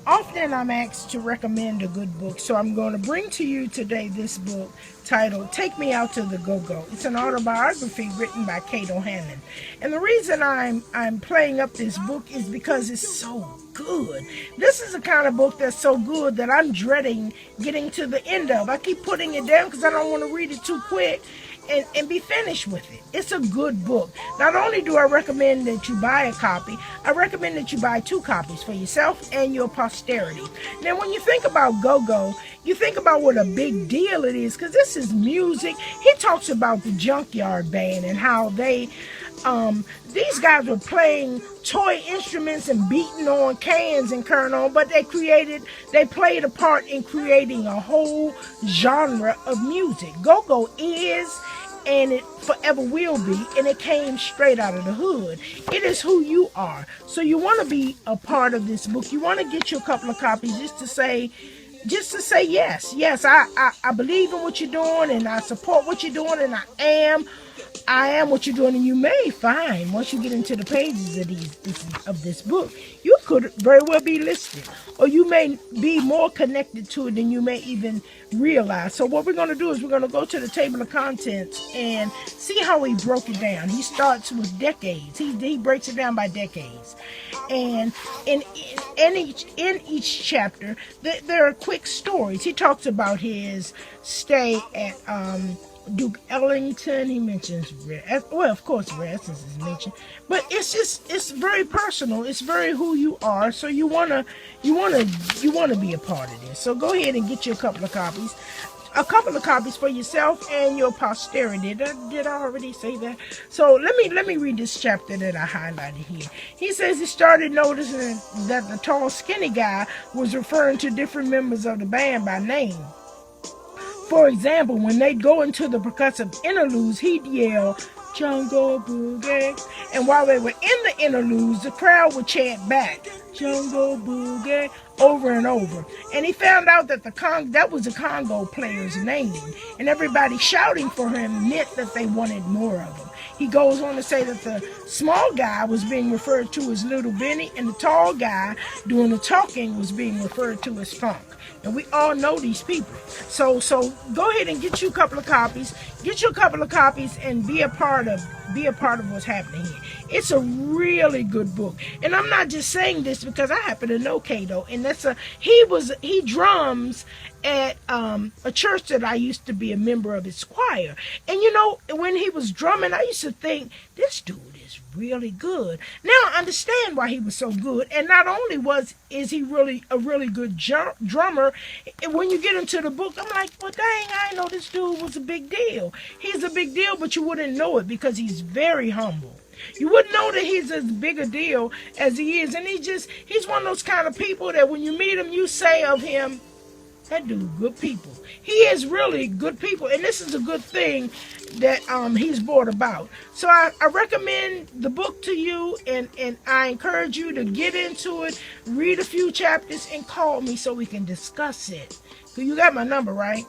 Often I'm asked to recommend a good book, so I'm going to bring to you today this book titled Take Me Out to the GoGo. It's an autobiography written by Kate O'Hanlon. And the reason I'm playing up this book is because it's so good. This is the kind of book that's so good that I'm dreading getting to the end of. I keep putting it down because I don't want to read it too quick and be finished with it. It's a good book. Not only do I recommend that you buy a copy, I recommend that you buy 2 copies for yourself and your posterity. Now, when you think about Go-Go, you think about what a big deal it is because this is music. He talks about the Junkyard Band and how these guys were playing toy instruments and beating on cans and carrying on, but they played a part in creating a whole genre of music. Go-Go is, and it forever will be, and it came straight out of the hood. It is who you are. So you want to be a part of this book. You want to get you a couple of copies just to say yes, I believe in what you're doing, and I support what you're doing, and I am what you're doing. And you may find once you get into the pages of this book, you could very well be listed, or you may be more connected to it than you may even realize. So what we're going to do is we're going to go to the table of contents and see how he broke it down. He starts with decades. He breaks it down by decades, and in each chapter there are quick stories. He talks about his stay at Duke Ellington. He mentions Red. Well, of course, Red Essence is mentioned, but it's very personal. It's very who you are. So you wanna be a part of this. So go ahead and get you a couple of copies. A couple of copies for yourself and your posterity. Did I already say that? So let me read this chapter that I highlighted here. He says he started noticing that the tall, skinny guy was referring to different members of the band by name. For example, when they'd go into the percussive interludes, he'd yell, Jungle Boogie. And while they were in the interludes, the crowd would chant back, Jungle Boogie, over and over. And he found out that that was the Congo player's name. And everybody shouting for him meant that they wanted more of him. He goes on to say that the small guy was being referred to as Little Benny, and the tall guy doing the talking was being referred to as Funk. And we all know these people. So go ahead and get you a couple of copies. Get you a couple of copies and be a part of what's happening here. It's a really good book. And I'm not just saying this because I happen to know Kato. And he drums at a church that I used to be a member of its choir. And when he was drumming, I used to think, this dude is really good. Now I understand why he was so good. And not only is he really a really good drummer, when you get into the book, I'm like, well, dang, I know this dude was a big deal. He's a big deal, but you wouldn't know it because he's very humble. You wouldn't know that he's as big a deal as he is. And he's one of those kind of people that when you meet him, you say of him, that dude, good people. He is really good people, and this is a good thing that he's brought about. So I recommend the book to you, and I encourage you to get into it, read a few chapters, and call me so we can discuss it. So you got my number, right?